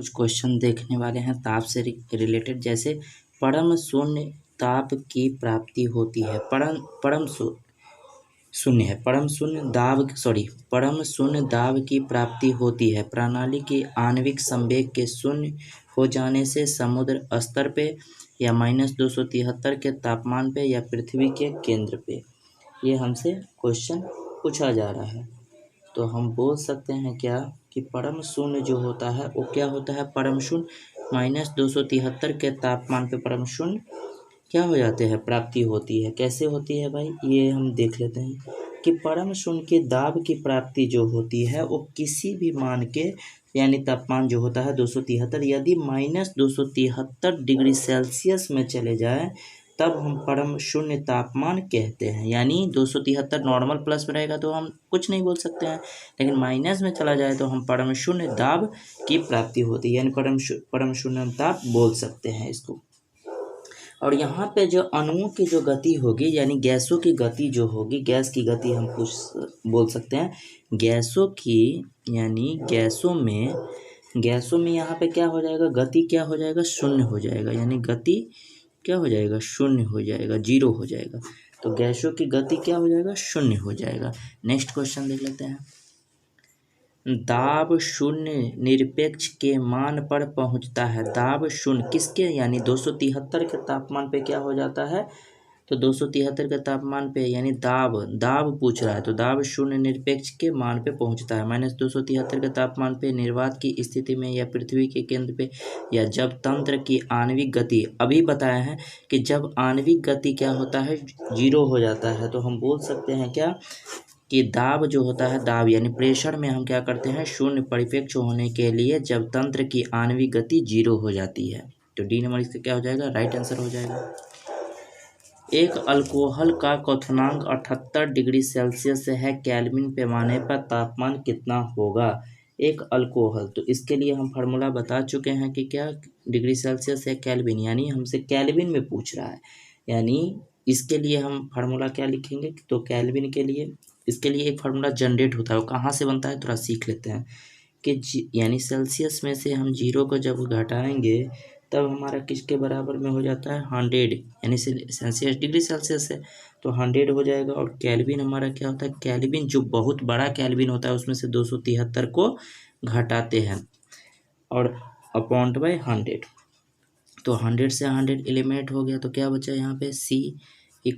कुछ क्वेश्चन देखने वाले हैं ताप से रिलेटेड। जैसे परम शून्य ताप की प्राप्ति होती है। परम शून्य दाब की प्राप्ति होती है। प्रणाली की आणविक संवेग के शून्य हो जाने से समुद्र स्तर पे या -273 के तापमान पे या पृथ्वी के केंद्र पे। ये हमसे क्वेश्चन पूछा जा रहा है। तो हम बोल सकते हैं क्या कि परम शून्य जो होता है वो क्या होता है। परम शून्य -273 के तापमान पे परम शून्य क्या हो जाते हैं, प्राप्ति होती है। कैसे होती है भाई, ये हम देख लेते हैं कि परम शून्य के दाब की प्राप्ति जो होती है वो किसी भी मान के यानी तापमान जो होता है 273, यदि -273 डिग्री सेल्सियस में चले जाए तब हम परम शून्य तापमान कहते हैं। यानी 273 नॉर्मल प्लस में रहेगा तो हम कुछ नहीं बोल सकते हैं, लेकिन माइनस में चला जाए तो हम परम शून्य दाब की प्राप्ति होती है, यानी परम शून्य ताप बोल सकते हैं इसको। और यहाँ पे जो अणुओं की जो गति होगी यानी गैसों की गति जो होगी, गैस की गति हम बोल सकते हैं गैसों की, यानी गैसों में यहाँ पे क्या हो जाएगा, गति क्या हो जाएगा, शून्य हो जाएगा। यानी गति क्या हो जाएगा, शून्य हो जाएगा, जीरो हो जाएगा। तो गैसों की गति क्या हो जाएगा, शून्य हो जाएगा। नेक्स्ट क्वेश्चन देख लेते हैं। दाब शून्य निरपेक्ष के मान पर पहुंचता है। दाब शून्य किसके, यानी 273 के तापमान पे क्या हो जाता है, तो 273 के तापमान पे यानी दाब पूछ रहा है, तो दाब शून्य निरपेक्ष के मान पे पहुंचता है। -273 के तापमान पे निर्वात की स्थिति में या पृथ्वी के केंद्र पे, या जब तंत्र की आणविक गति, अभी बताया है कि जब आणविक गति क्या होता है, जीरो हो जाता है, तो हम बोल सकते हैं क्या कि दाब जो होता है, दाब यानी प्रेशर में हम क्या करते हैं, शून्य परिपेक्ष होने के लिए जब तंत्र की आणविक गति जीरो हो जाती है। तो डी नंबर इसका क्या हो जाएगा, राइट आंसर हो जाएगा। एक अल्कोहल का क्वथनांक 78 डिग्री सेल्सियस है, केल्विन पैमाने पर तापमान कितना होगा। एक अल्कोहल, तो इसके लिए हम फार्मूला बता चुके हैं कि क्या डिग्री सेल्सियस है केल्विन, यानी हमसे केल्विन में पूछ रहा है। यानी इसके लिए हम फार्मूला क्या लिखेंगे, तो केल्विन के लिए इसके लिए एक फार्मूला जनरेट होता है, वो कहाँ से बनता है थोड़ा सीख लेते हैं कि यानी सेल्सियस में से हम जीरो को जब घटाएंगे तब हमारा किसके बराबर में हो जाता है, 100, यानी सेल्सियस डिग्री सेल्सियस है तो 100 हो जाएगा। और केल्विन हमारा क्या होता है, केल्विन जो बहुत बड़ा केल्विन होता है उसमें से 273 को घटाते हैं और अपॉइंट बाय 100, तो 100 से 100 एलिमिनेट हो गया, तो क्या बचा यहाँ पे C =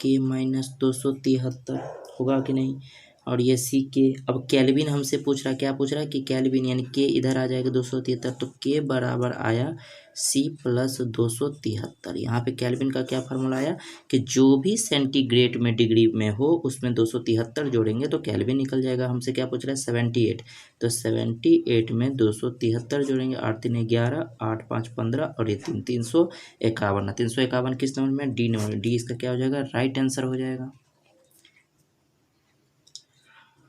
K - 273 होगा कि नहीं। और ये C के, अब केल्विन हमसे पूछ रहा है, क्या पूछ रहा है कि केल्विन, यानी K इधर आ जाएगा 273, तो K बराबर आया C + 273। यहाँ पे केल्विन का क्या फार्मूला आया कि जो भी सेंटीग्रेड में डिग्री में हो उसमें 273 जोड़ेंगे तो केल्विन निकल जाएगा। हमसे क्या पूछ रहा है, 78, तो 78 में 273 जोड़ेंगे, 8 3 11, 8 5 15 और ये 3 351। 351 किस नंबर में, डी नंबर में। डी इसका क्या हो जाएगा, राइट आंसर हो जाएगा।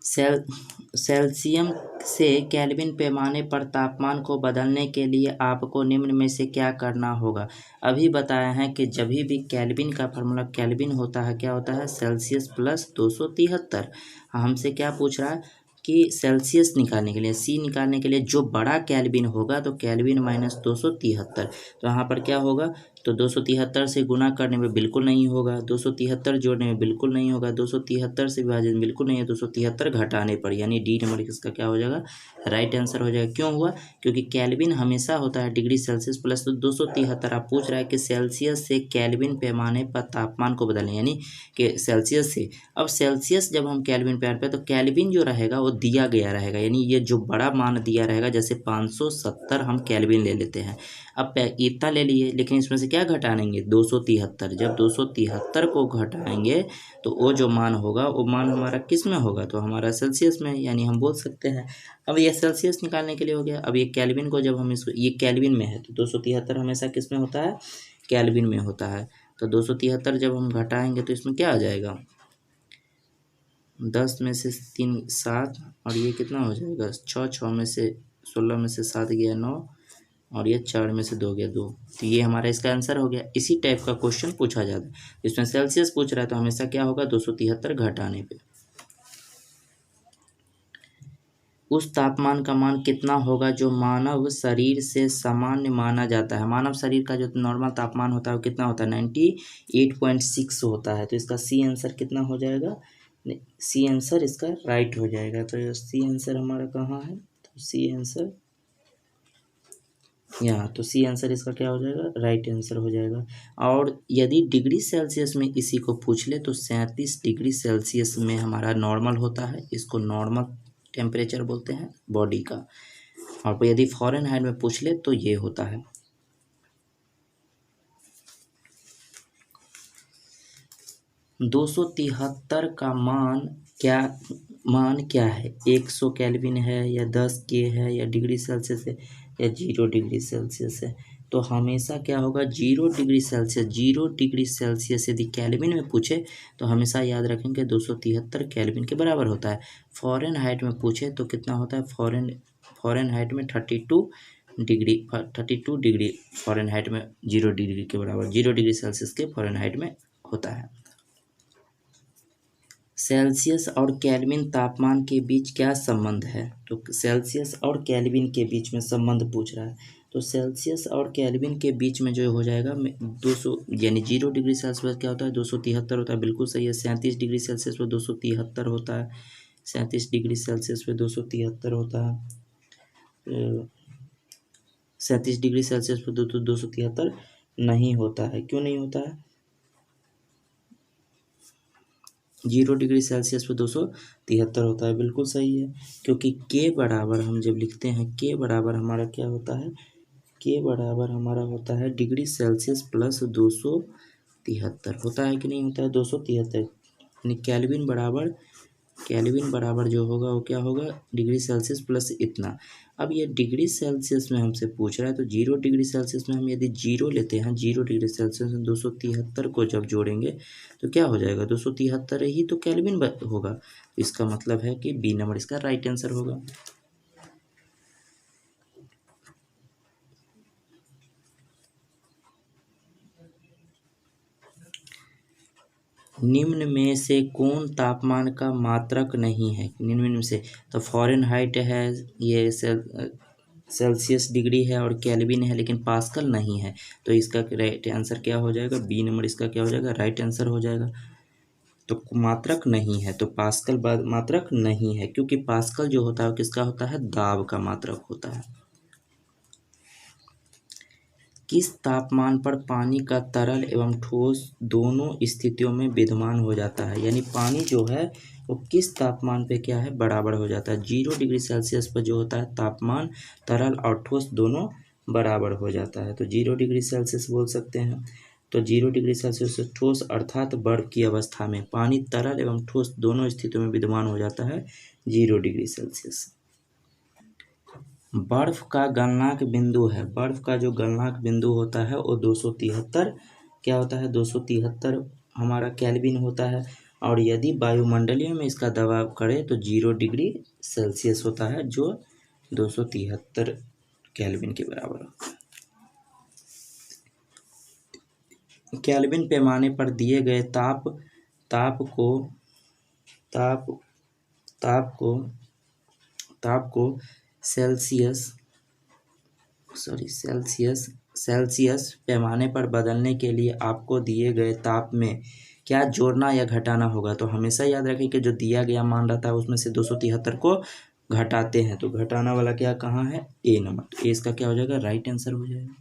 सेल्सियम से केल्विन पैमाने पर तापमान को बदलने के लिए आपको निम्न में से क्या करना होगा। अभी बताया है कि जब भी केल्विन का फार्मूला, केल्विन होता है क्या होता है, सेल्सियस + 273। हमसे क्या पूछ रहा है कि सेल्सियस निकालने के लिए, C निकालने के लिए जो बड़ा केल्विन होगा तो केल्विन - 273, तो यहाँ पर क्या होगा, तो 273 से गुना करने में बिल्कुल नहीं होगा, 273 जोड़ने में बिल्कुल नहीं होगा, 273 से विभाजन बिल्कुल नहीं है, 273 घटाने पर, यानी डी नंबर इसका क्या हो जाएगा, राइट आंसर हो जाएगा। क्यों हुआ, क्योंकि केल्विन हमेशा होता है डिग्री सेल्सियस प्लस, तो 273 आप पूछ रहा है कि सेल्सियस से केल्विन पैमाने पर तापमान को बदलें, यानी कि सेल्सियस से। अब सेल्सियस जब हम केल्विन पैमाने पर, तो केल्विन जो रहेगा वो दिया गया रहेगा, यानी ये जो बड़ा मान दिया रहेगा, जैसे 570 हम केल्विन ले लेते हैं। अब इतना ले लिए, लेकिन इसमें से क्या घटाएंगे, 273। जब 273 को घटाएंगे तो वो जो मान होगा वो मान हमारा किस में होगा, तो हमारा सेल्सियस में, यानी हम बोल सकते हैं। अब ये सेल्सियस निकालने के लिए हो गया। अब ये केल्विन को जब हम इसको, ये केल्विन में है तो 273 हमेशा किस में होता है, केल्विन में होता है। तो 273 जब हम घटाएंगे तो इसमें क्या आ जाएगा, 10 में से 3 7, और ये कितना हो जाएगा 6, 6 में से 16 में से 7 गया 9, और ये 4 में से 2 गया 2, तो ये हमारा इसका आंसर हो गया। इसी टाइप का क्वेश्चन पूछा जाता है, इसमें सेल्सियस पूछ रहा है तो हमेशा क्या होगा, 273 घटाने पे। उस तापमान का मान कितना होगा जो मानव शरीर से सामान्य माना जाता है। मानव शरीर का जो नॉर्मल तापमान होता है वो कितना होता है, 98.6 होता है। तो इसका सी आंसर कितना हो जाएगा, सी आंसर इसका राइट हो जाएगा। तो सी आंसर हमारा कहाँ है, तो सी आंसर यहाँ, तो सी आंसर इसका क्या हो जाएगा, राइट आंसर हो जाएगा। और यदि डिग्री सेल्सियस में इसी को पूछ ले तो 37 डिग्री सेल्सियस में हमारा नॉर्मल होता है, इसको नॉर्मल टेम्परेचर बोलते हैं बॉडी का। और यदि फ़ारेनहाइट में पूछ ले तो ये होता है 273 का मान क्या है, 100 केल्विन है या 10 के है या डिग्री सेल्सियस है या 0 डिग्री सेल्सियस है। तो हमेशा क्या होगा, 0 डिग्री सेल्सियस, 0 डिग्री सेल्सियस यदि केल्विन में पूछे तो हमेशा याद रखेंगे 273 केल्विन के बराबर होता है। फ़ारेनहाइट में पूछे तो कितना होता है, फ़ारेनहाइट में 32 डिग्री फ़ारेनहाइट में 0 डिग्री के बराबर, 0 डिग्री सेल्सियस के फ़ारेनहाइट में होता है। सेल्सियस और केल्विन तापमान के बीच क्या संबंध है, तो सेल्सियस और केल्विन के बीच में संबंध पूछ रहा है। तो सेल्सियस और केल्विन के बीच में जो हो जाएगा 200 यानी 0 डिग्री सेल्सियस पर क्या होता है, 273 होता है, बिल्कुल सही है। 37 डिग्री सेल्सियस पर 273 होता है, 37 डिग्री सेल्सियस पर 273 होता है, 37 डिग्री सेल्सियस पर 273 नहीं होता है। क्यों नहीं होता है, 0 डिग्री सेल्सियस पर 273 होता है, बिल्कुल सही है। क्योंकि के बराबर हम जब लिखते हैं, के बराबर हमारा क्या होता है, के बराबर हमारा होता है डिग्री सेल्सियस प्लस 273 होता है कि नहीं होता है, 273 यानी केल्विन बराबर जो होगा वो क्या होगा, डिग्री सेल्सियस प्लस इतना। अब ये डिग्री सेल्सियस में हमसे पूछ रहा है तो 0 डिग्री सेल्सियस में हम यदि 0 लेते हैं, 0 डिग्री सेल्सियस में 273 को जब जोड़ेंगे तो क्या हो जाएगा, 273 ही तो केल्विन होगा। इसका मतलब है कि बी नंबर इसका राइट आंसर होगा। निम्न में से कौन तापमान का मात्रक नहीं है, निम्न में से, तो फ़ारेनहाइट है, ये सेल्सियस डिग्री है और केल्विन है, लेकिन पास्कल नहीं है। तो इसका राइट आंसर क्या हो जाएगा, बी नंबर इसका क्या हो जाएगा, राइट आंसर हो जाएगा। तो मात्रक नहीं है तो पास्कल मात्रक नहीं है, क्योंकि पास्कल जो होता है किसका होता है, दाब का मात्रक होता है। किस तापमान पर पानी का तरल एवं ठोस दोनों स्थितियों में विद्यमान हो जाता है, यानी पानी जो है वो किस तापमान पे क्या है, बराबर हो जाता है। 0 डिग्री सेल्सियस पर जो होता है तापमान तरल और ठोस दोनों बराबर हो जाता है, तो 0 डिग्री सेल्सियस बोल सकते हैं। तो 0 डिग्री सेल्सियस से ठोस अर्थात बर्फ की अवस्था में पानी तरल एवं ठोस दोनों स्थितियों में विद्यमान हो जाता है 0 डिग्री सेल्सियस। बर्फ का गलनांक बिंदु है, बर्फ का जो गलनांक बिंदु होता है वो 273 क्या होता है, 273 हमारा केल्विन होता है। और यदि वायुमंडलीय में इसका दबाव करे तो 0 डिग्री सेल्सियस होता है, जो 273 केल्विन के बराबर होता है। केल्विन पैमाने पर दिए गए ताप को सेल्सियस पैमाने पर बदलने के लिए आपको दिए गए ताप में क्या जोड़ना या घटाना होगा। तो हमेशा याद रखें कि जो दिया गया मान रहता है उसमें से 273 को घटाते हैं, तो घटाना वाला क्या कहाँ है, ए नंबर, ए इसका क्या हो जाएगा, राइट आंसर हो जाएगा।